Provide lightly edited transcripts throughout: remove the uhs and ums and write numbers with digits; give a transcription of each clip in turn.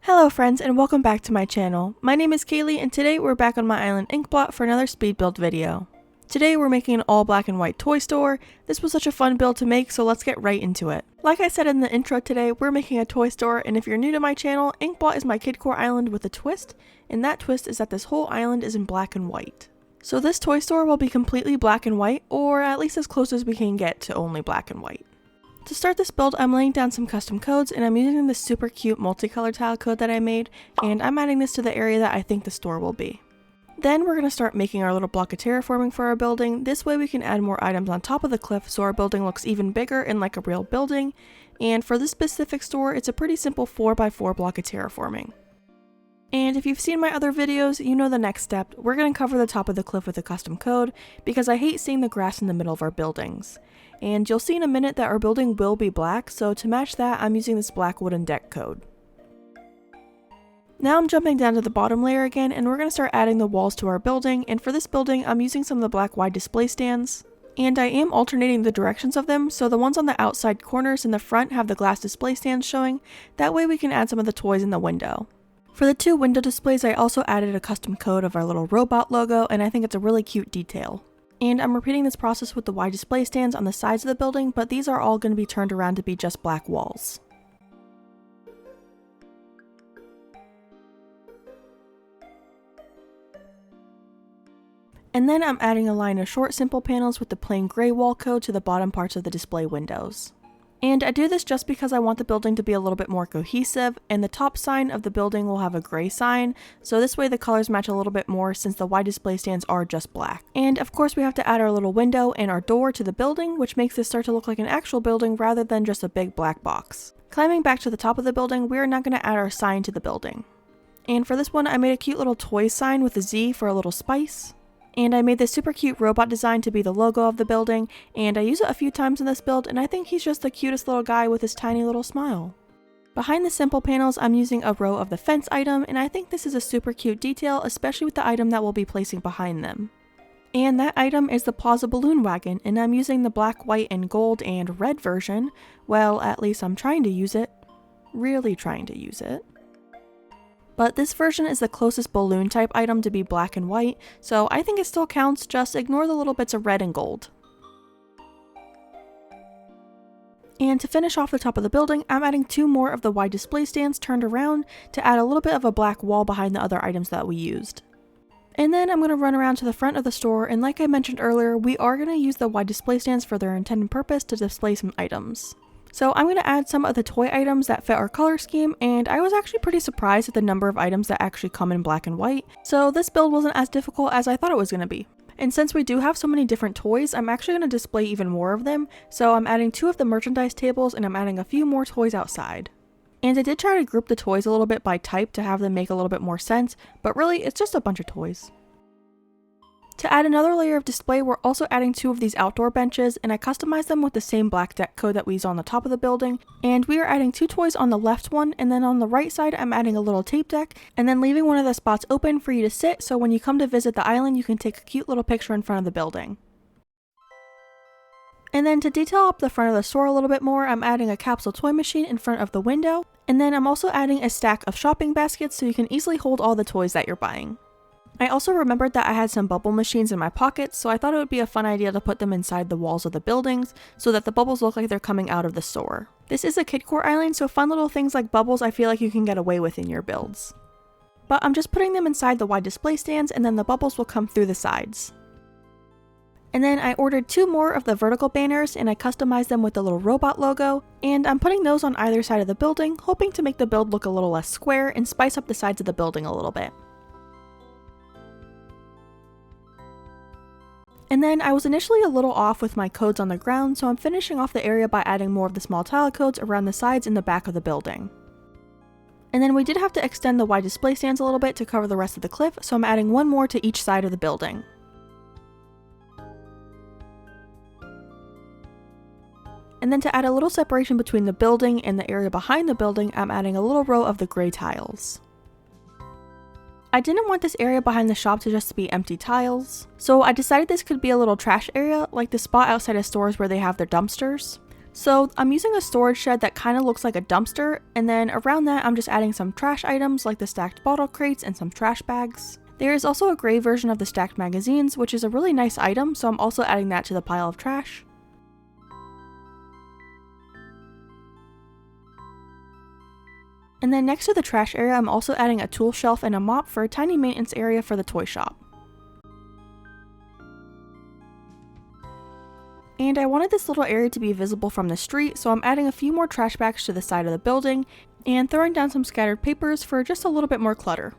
Hello friends and welcome back to my channel. My name is Kaylee and today we're back on my island Ink Blot for another speed build video. Today we're making an all black and white toy store. This was such a fun build to make, so let's get right into it. Like I said in the intro today, we're making a toy store, and if you're new to my channel, Ink Blot is my Kidcore island with a twist, and that twist is that this whole island is in black and white. So this toy store will be completely black and white, or at least as close as we can get to only black and white. To start this build, I'm laying down some custom codes, and I'm using this super cute multicolored tile code that I made, and I'm adding this to the area that I think the store will be. Then we're going to start making our little block of terraforming for our building. This way we can add more items on top of the cliff so our building looks even bigger and like a real building. And for this specific store, it's a pretty simple 4x4 block of terraforming. And if you've seen my other videos, you know the next step. We're going to cover the top of the cliff with a custom code because I hate seeing the grass in the middle of our buildings. And you'll see in a minute that our building will be black, so to match that, I'm using this black wooden deck code. Now I'm jumping down to the bottom layer again, and we're going to start adding the walls to our building, and for this building, I'm using some of the black wide display stands. And I am alternating the directions of them, so the ones on the outside corners in the front have the glass display stands showing. That way we can add some of the toys in the window. For the two window displays, I also added a custom code of our little robot logo, and I think it's a really cute detail. And I'm repeating this process with the wide display stands on the sides of the building, but these are all going to be turned around to be just black walls. And then I'm adding a line of short simple panels with the plain gray wall code to the bottom parts of the display windows. And I do this just because I want the building to be a little bit more cohesive, and the top sign of the building will have a gray sign, so this way the colors match a little bit more since the wide display stands are just black. And of course we have to add our little window and our door to the building, which makes this start to look like an actual building rather than just a big black box. Climbing back to the top of the building, we are now going to add our sign to the building. And for this one, I made a cute little toy sign with a Z for a little spice. And I made this super cute robot design to be the logo of the building, and I use it a few times in this build, and I think he's just the cutest little guy with his tiny little smile. Behind the simple panels, I'm using a row of the fence item, and I think this is a super cute detail, especially with the item that we'll be placing behind them. And that item is the Plaza Balloon Wagon, and I'm using the black, white, and gold and red version. Well, at least I'm trying to use it. Really trying to use it. But this version is the closest balloon type item to be black and white, so I think it still counts, just ignore the little bits of red and gold. And to finish off the top of the building, I'm adding two more of the wide display stands turned around to add a little bit of a black wall behind the other items that we used. And then I'm going to run around to the front of the store, and like I mentioned earlier, we are going to use the wide display stands for their intended purpose to display some items. So I'm going to add some of the toy items that fit our color scheme, and I was actually pretty surprised at the number of items that actually come in black and white, so this build wasn't as difficult as I thought it was going to be. And since we do have so many different toys, I'm actually going to display even more of them, so I'm adding two of the merchandise tables and I'm adding a few more toys outside. And I did try to group the toys a little bit by type to have them make a little bit more sense, but really it's just a bunch of toys. To add another layer of display, we're also adding two of these outdoor benches, and I customized them with the same black deck code that we use on the top of the building, and we are adding two toys on the left one, and then on the right side I'm adding a little tape deck, and then leaving one of the spots open for you to sit, so when you come to visit the island you can take a cute little picture in front of the building. And then to detail up the front of the store a little bit more, I'm adding a capsule toy machine in front of the window, and then I'm also adding a stack of shopping baskets so you can easily hold all the toys that you're buying. I also remembered that I had some bubble machines in my pockets, so I thought it would be a fun idea to put them inside the walls of the buildings so that the bubbles look like they're coming out of the store. This is a Kidcore island, so fun little things like bubbles I feel like you can get away with in your builds. But I'm just putting them inside the wide display stands, and then the bubbles will come through the sides. And then I ordered two more of the vertical banners, and I customized them with the little robot logo, and I'm putting those on either side of the building, hoping to make the build look a little less square and spice up the sides of the building a little bit. And then I was initially a little off with my codes on the ground, so I'm finishing off the area by adding more of the small tile codes around the sides and the back of the building. And then we did have to extend the wide display stands a little bit to cover the rest of the cliff, so I'm adding one more to each side of the building. And then to add a little separation between the building and the area behind the building, I'm adding a little row of the gray tiles. I didn't want this area behind the shop to just be empty tiles, so I decided this could be a little trash area, like the spot outside of stores where they have their dumpsters. So I'm using a storage shed that kind of looks like a dumpster, and then around that I'm just adding some trash items like the stacked bottle crates and some trash bags. There is also a gray version of the stacked magazines, which is a really nice item, so I'm also adding that to the pile of trash. And then next to the trash area, I'm also adding a tool shelf and a mop for a tiny maintenance area for the toy shop. And I wanted this little area to be visible from the street, so I'm adding a few more trash bags to the side of the building and throwing down some scattered papers for just a little bit more clutter.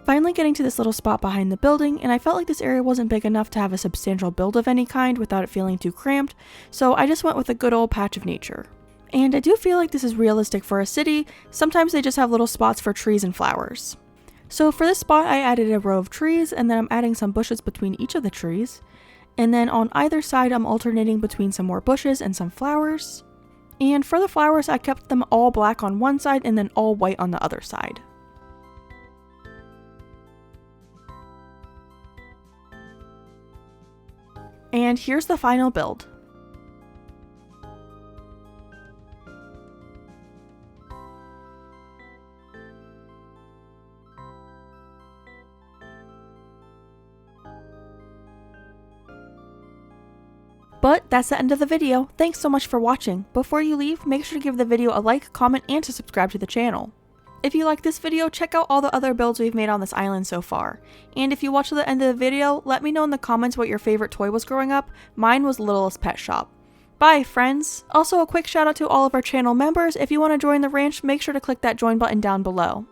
Finally getting to this little spot behind the building, and I felt like this area wasn't big enough to have a substantial build of any kind without it feeling too cramped, so I just went with a good old patch of nature. And I do feel like this is realistic for a city. Sometimes they just have little spots for trees and flowers. So for this spot I added a row of trees, and then I'm adding some bushes between each of the trees. And then on either side I'm alternating between some more bushes and some flowers. And for the flowers I kept them all black on one side and then all white on the other side. And here's the final build. But that's the end of the video. Thanks so much for watching. Before you leave, make sure to give the video a like, comment, and to subscribe to the channel. If you like this video, check out all the other builds we've made on this island so far. And if you watch to the end of the video, let me know in the comments what your favorite toy was growing up. Mine was Littlest Pet Shop. Bye, friends! Also, a quick shout out to all of our channel members. If you want to join the ranch, make sure to click that join button down below.